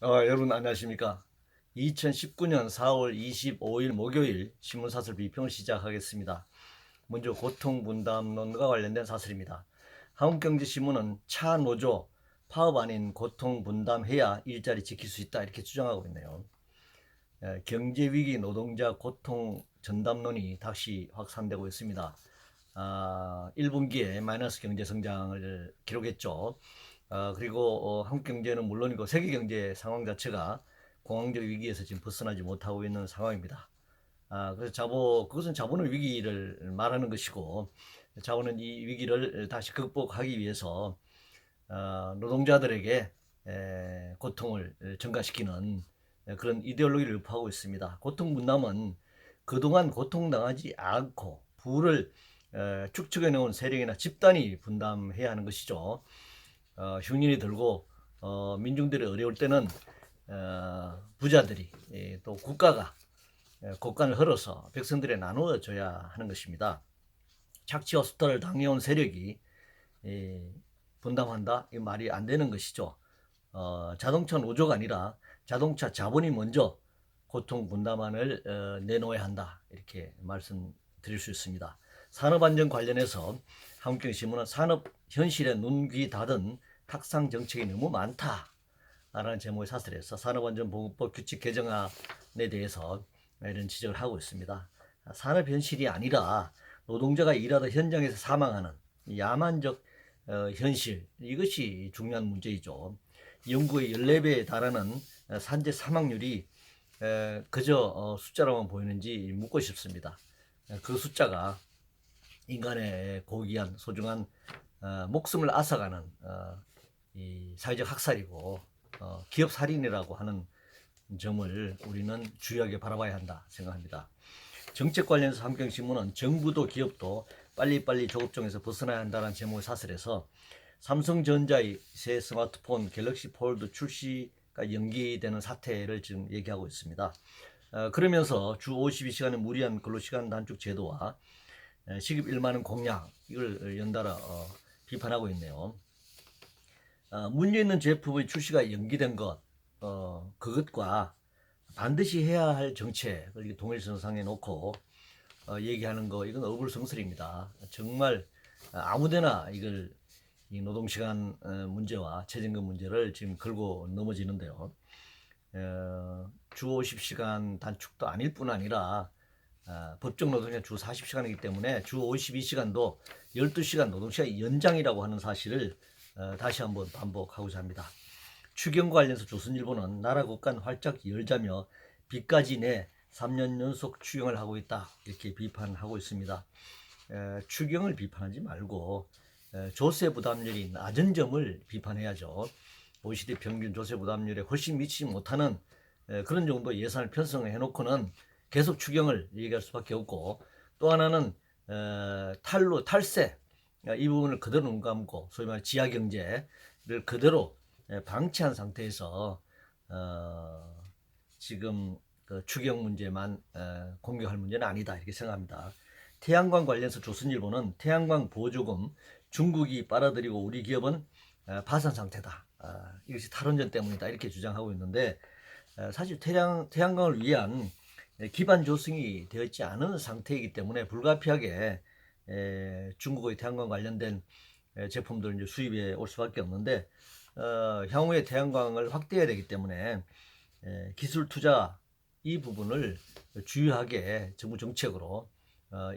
여러분 안녕하십니까? 2019년 4월 25일 목요일 신문사설 비평을 시작하겠습니다. 먼저 고통분담론과 관련된 사설입니다. 한국경제신문은 차 노조 파업 아닌 고통분담해야 일자리 지킬 수 있다 이렇게 주장하고 있네요. 경제위기 노동자 고통 전담론이 다시 확산되고 있습니다. 1분기에 마이너스 경제 성장을 기록했죠. 그리고 한국 경제는 물론이고 세계 경제 상황 자체가 공황적 위기에서 지금 벗어나지 못하고 있는 상황입니다. 그래서 그것은 자본의 위기를 말하는 것이고, 자본은 이 위기를 다시 극복하기 위해서 노동자들에게 고통을 증가시키는 그런 이데올로기를 유포하고 있습니다. 고통 분담은 그동안 고통당하지 않고 부를 축적해 놓은 세력이나 집단이 분담해야 하는 것이죠. 흉년이 들고 민중들이 어려울 때는 부자들이 또 국가가 곳간을 흘러서 백성들에 나누어 줘야 하는 것입니다. 착취와 수탈을 당해온 세력이 분담한다? 이 말이 안 되는 것이죠. 자동차 노조가 아니라 자동차 자본이 먼저 고통 분담안을 내놓아야 한다 이렇게 말씀드릴 수 있습니다. 산업안전 관련해서 한국경제신문은 산업 현실에 눈, 귀 닫은 탁상 정책이 너무 많다라는 제목의 사설에서 산업안전보건법 규칙 개정안에 대해서 이런 지적을 하고 있습니다. 산업 현실이 아니라 노동자가 일하다 현장에서 사망하는 야만적 현실, 이것이 중요한 문제이죠. 영국의 14배에 달하는 산재 사망률이 그저 숫자로만 보이는지 묻고 싶습니다. 그 숫자가 인간의 고귀한 소중한 목숨을 앗아가는 이 사회적 학살이고 기업 살인이라고 하는 점을 우리는 주의하게 바라봐야 한다 생각합니다. 정책 관련해서 한국경제신문은 정부도 기업도 빨리빨리 조급종에서 벗어나야 한다는 제목의 사설에서 삼성전자의 새 스마트폰 갤럭시 폴드 출시가 연기되는 사태를 지금 얘기하고 있습니다. 그러면서 주 52시간의 무리한 근로시간 단축 제도와 시급 1만 원 공약 이걸 연달아 비판하고 있네요. 문제 있는 제품의 출시가 연기된 그것과 반드시 해야 할 정책을 동일선상에 놓고 얘기하는 거, 이건 어불성설입니다. 정말 아무데나 이 노동시간 문제와 최저임금 문제를 지금 걸고 넘어지는데요. 주 50시간 단축도 아닐 뿐 아니라 법정 노동시간 주 40시간이기 때문에 주 52시간도 12시간 노동시간 연장이라고 하는 사실을 다시 한번 반복하고자 합니다. 추경과 관련해서 조선일보는 나라 국간 활짝 열자며 비까지 내 3년 연속 추경을 하고 있다 이렇게 비판하고 있습니다. 추경을 비판하지 말고 조세 부담률이 낮은 점을 비판해야죠. OECD 평균 조세 부담률에 훨씬 미치지 못하는 그런 정도 예산을 편성해 놓고는 계속 추경을 얘기할 수밖에 없고, 또 하나는 탈세 이 부분을 그대로 눈 감고 소위 말해 지하 경제를 그대로 방치한 상태에서 지금 그 추경 문제만 공격할 문제는 아니다 이렇게 생각합니다. 태양광 관련해서 조선일보는 태양광 보조금 중국이 빨아들이고 우리 기업은 파산 상태다. 이것이 탈원전 때문이다 이렇게 주장하고 있는데, 사실 태양광을 위한 기반 조성이 되어 있지 않은 상태이기 때문에 불가피하게 중국의 태양광 관련된 제품들 이제 수입해 올 수밖에 없는데, 향후에 태양광을 확대해야 되기 때문에 기술 투자 이 부분을 주요하게 정부 정책으로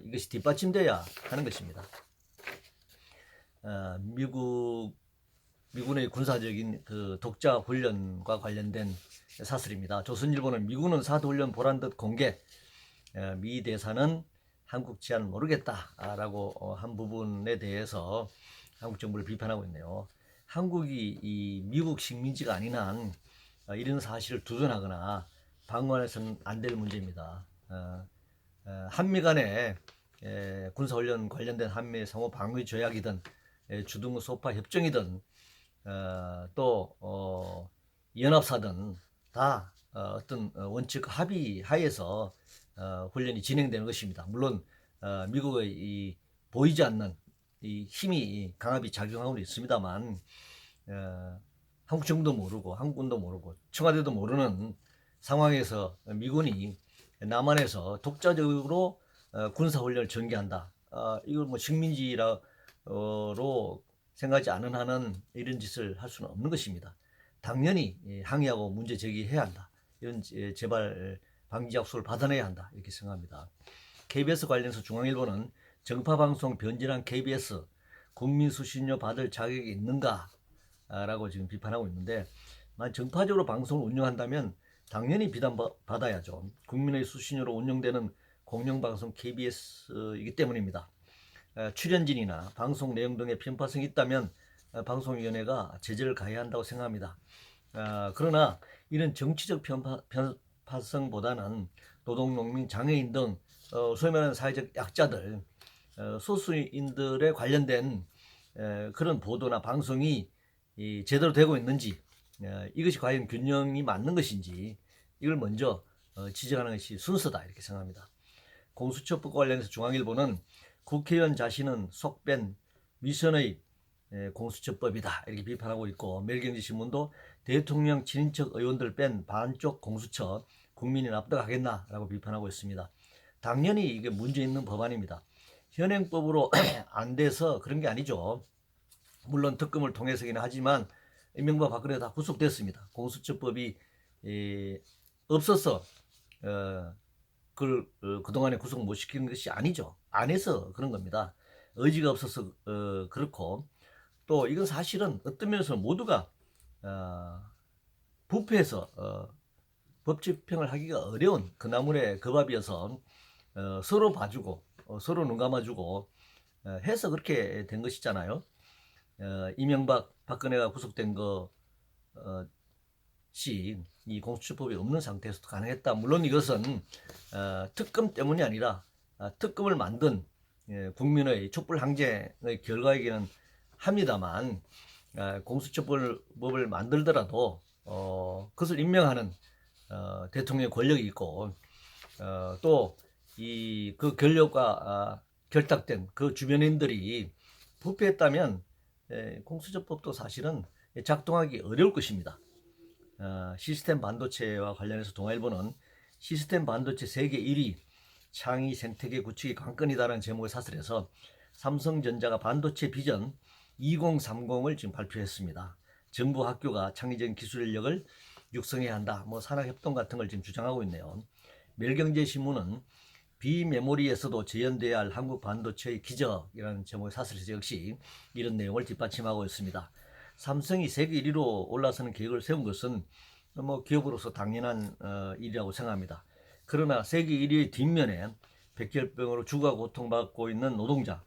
이것이 뒷받침돼야 하는 것입니다. 미군의 군사적인 그 독자 훈련과 관련된 사설입니다. 조선일보는 미군은 사도훈련 보란 듯 공개, 미 대사는 한국 치안을 모르겠다라고 한 부분에 대해서 한국 정부를 비판하고 있네요. 한국이 이 미국 식민지가 아닌 한 이런 사실을 두둔하거나 방관해서는 안 될 문제입니다. 한미 간의 군사훈련 관련된 한미 상호 방위 조약이든 주둔구 소파 협정이든 또 연합사든 다 어떤 원칙 합의 하에서 훈련이 진행되는 것입니다. 물론 미국의 이 보이지 않는 이 힘이 강압이 작용하고 있습니다만 한국 정도 모르고 한국군도 모르고 청와대도 모르는 상황에서 미군이 남한에서 독자적으로 군사훈련을 전개한다. 이걸 뭐 식민지로 생각하지 않은 한은 이런 짓을 할 수는 없는 것입니다. 당연히 항의하고 문제 제기해야 한다. 이런 재발 방지 약속을 받아내야 한다. 이렇게 생각합니다. KBS 관련해서 중앙일보는 정파방송 변질한 KBS 국민 수신료 받을 자격이 있는가? 라고 지금 비판하고 있는데, 정파적으로 방송을 운영한다면 당연히 비난받아야죠. 국민의 수신료로 운영되는 공영방송 KBS이기 때문입니다. 출연진이나 방송 내용 등의 편파성이 있다면 방송위원회가 제재를 가해야 한다고 생각합니다. 그러나 이런 정치적 편파성보다는 노동, 농민, 장애인 등 소위 말하는 사회적 약자들, 소수인들에 관련된 그런 보도나 방송이 제대로 되고 있는지, 이것이 과연 균형이 맞는 것인지 이걸 먼저 지적하는 것이 순서다 이렇게 생각합니다. 공수처법과 관련해서 중앙일보는 국회의원 자신은 속된 위선의 공수처법이다 이렇게 비판하고 있고, 매일경제신문도 대통령 친인척 의원들 뺀 반쪽 공수처 국민이 납득하겠나라고 비판하고 있습니다. 당연히 이게 문제 있는 법안입니다. 현행법으로 안 돼서 그런 게 아니죠. 물론 특검을 통해서긴 하지만 이명박 박근혜 다 구속됐습니다. 공수처법이 없어서 그동안에 구속 못 시키는 것이 아니죠. 안 해서 그런 겁니다. 의지가 없어서 그렇고, 또 이건 사실은 어떤 면에서 모두가 부패해서 법 집행을 하기가 어려운 그 나물의 그 밥이어서 서로 봐주고 서로 눈 감아주고 해서 그렇게 된 것이잖아요. 이명박 박근혜가 구속된 것이 이 공수처법이 없는 상태에서도 가능했다. 물론 이것은 특검 때문이 아니라 특검을 만든 국민의 촛불 항쟁의 결과이기는 합니다만, 공수처법을 만들더라도 그것을 임명하는 대통령의 권력이 있고, 또 그 권력과 결탁된 그 주변인들이 부패했다면 공수처법도 사실은 작동하기 어려울 것입니다. 시스템 반도체와 관련해서 동아일보는 시스템 반도체 세계 1위 창의 생태계 구축이 관건이다라는 제목의 사설에서 삼성전자가 반도체 비전 2030을 지금 발표했습니다. 정부 학교가 창의적인 기술 인력을 육성해야 한다. 뭐 산학협동 같은 걸 지금 주장하고 있네요. 매일경제신문은 비메모리에서도 재현돼야 할 한국 반도체의 기적이라는 제목의 사설에서 역시 이런 내용을 뒷받침하고 있습니다. 삼성이 세계 1위로 올라서는 계획을 세운 것은 뭐 기업으로서 당연한 일이라고 생각합니다. 그러나 세계 1위의 뒷면에 백혈병으로 죽어 고통받고 있는 노동자,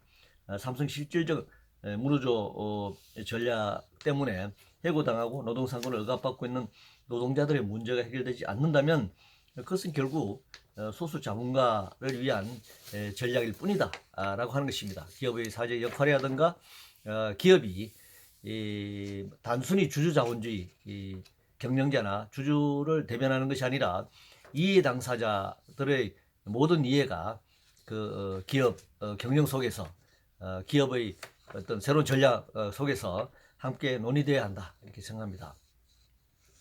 삼성 실질적 무노조 전략 때문에 해고당하고 노동상권을 억압받고 있는 노동자들의 문제가 해결되지 않는다면 그것은 결국 소수 자본가를 위한 전략일 뿐이다 라고 하는 것입니다. 기업의 사회적 역할이라든가 기업이 단순히 주주자본주의 경영자나 주주를 대변하는 것이 아니라 이해 당사자들의 모든 이해가 그 기업 경영 속에서 기업의 어떤 새로운 전략 속에서 함께 논의돼야 한다 이렇게 생각합니다.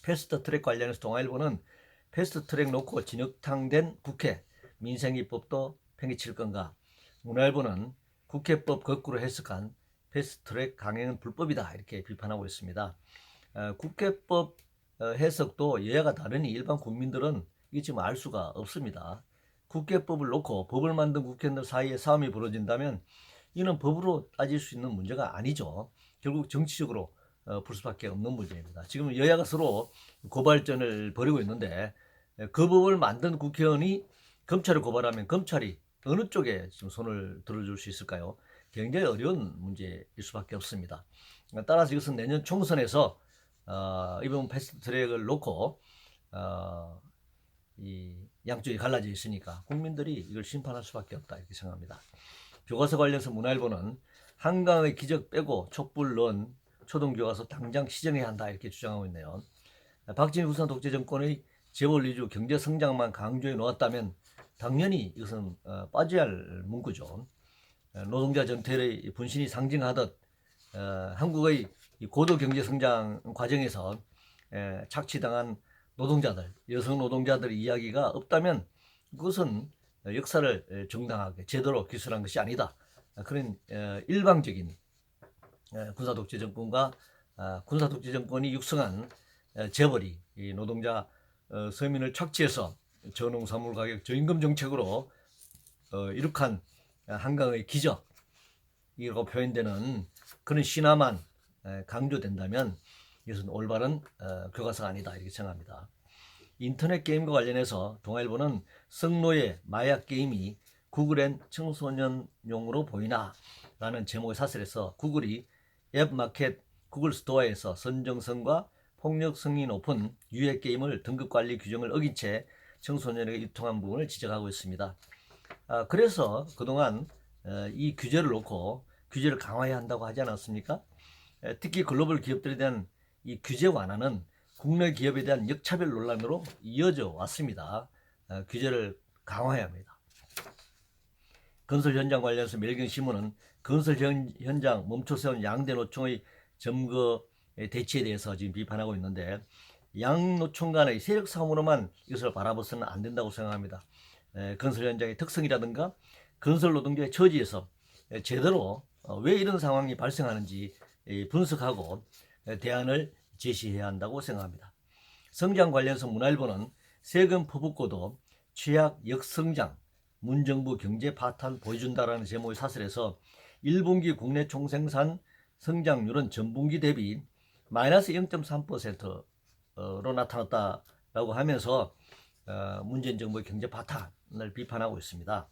패스트트랙 관련해서 동아일보는 패스트트랙 놓고 진흙탕된 국회, 민생기법도 팽개칠 건가? 문화일보는 국회법 거꾸로 해석한 패스트트랙 강행은 불법이다 이렇게 비판하고 있습니다. 국회법 해석도 여야가 다르니 일반 국민들은 이게 지금 알 수가 없습니다. 국회법을 놓고 법을 만든 국회의원들 사이에 싸움이 벌어진다면 이는 법으로 따질 수 있는 문제가 아니죠. 결국 정치적으로 풀 수밖에 없는 문제입니다. 지금 여야가 서로 고발전을 벌이고 있는데 그 법을 만든 국회의원이 검찰을 고발하면 검찰이 어느 쪽에 지금 손을 들어줄 수 있을까요? 굉장히 어려운 문제일 수밖에 없습니다. 따라서 이것은 내년 총선에서 이번 패스트트랙을 놓고 이 양쪽이 갈라져 있으니까 국민들이 이걸 심판할 수밖에 없다 이렇게 생각합니다. 교과서 관련해서 문화일보는 한강의 기적 빼고 촛불 넣은 초등교과서 당장 시정해야 한다 이렇게 주장하고 있네요. 박진희 부산 독재정권의 재벌 위주 경제 성장만 강조해 놓았다면 당연히 이것은 빠져야 할 문구죠. 노동자 전체의 분신이 상징하듯 한국의 이 고도 경제 성장 과정에서 착취당한 노동자들, 여성 노동자들의 이야기가 없다면 그것은 역사를 정당하게 제대로 기술한 것이 아니다. 그런 일방적인 군사독재 정권과 군사독재 정권이 육성한 재벌이 이 노동자 서민을 착취해서 저농산물 가격 저임금 정책으로 이룩한 한강의 기적이라고 표현되는 그런 신화만 강조된다면 이것은 올바른 교과서가 아니다 이렇게 생각합니다. 인터넷 게임과 관련해서 동아일보는 성노예 마약 게임이 구글엔 청소년용으로 보이나? 라는 제목의 사설에서 구글이 앱마켓 구글 스토어에서 선정성과 폭력성이 높은 유해 게임을 등급관리 규정을 어긴 채 청소년에게 유통한 부분을 지적하고 있습니다. 그래서 그동안 이 규제를 놓고 규제를 강화해야 한다고 하지 않았습니까? 특히 글로벌 기업들에 대한 이 규제 완화는 국내 기업에 대한 역차별 논란으로 이어져 왔습니다. 규제를 강화해야 합니다. 건설 현장 관련해서 매일경신문은 건설 현장 멈춰세운 양대 노총의 점거 대치에 대해서 지금 비판하고 있는데 양 노총 간의 세력 싸움으로만 이것을 바라봐서는 안 된다고 생각합니다. 건설 현장의 특성이라든가 건설 노동자의 처지에서 제대로 왜 이런 상황이 발생하는지 분석하고 대안을 제시해야 한다고 생각합니다. 성장 관련해서 문화일보는 세금 퍼붓고도 취약 역성장, 문정부 경제 파탄 보여준다라는 제목의 사설에서 1분기 국내 총생산 성장률은 전분기 대비 마이너스 0.3%로 나타났다라고 하면서 문재인 정부의 경제 파탄을 비판하고 있습니다.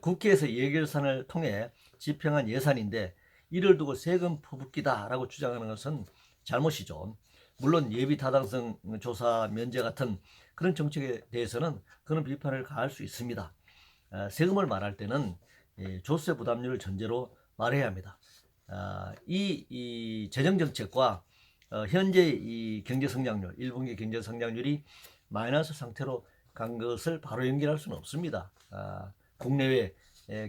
국회에서 예결산을 통해 집행한 예산인데 이를 두고 세금 퍼붓기다라고 주장하는 것은 잘못이죠. 물론 예비 타당성 조사 면제 같은 그런 정책에 대해서는 그런 비판을 가할 수 있습니다. 세금을 말할 때는 조세 부담률을 전제로 말해야 합니다. 이 재정 정책과 현재 이 경제 성장률, 1분기 경제 성장률이 마이너스 상태로 간 것을 바로 연결할 수는 없습니다. 국내외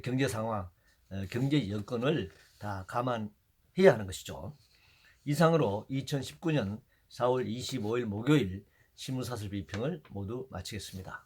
경제 상황, 경제 여건을 다 감안해야 하는 것이죠. 이상으로 2019년 4월 25일 목요일 신문사설 비평을 모두 마치겠습니다.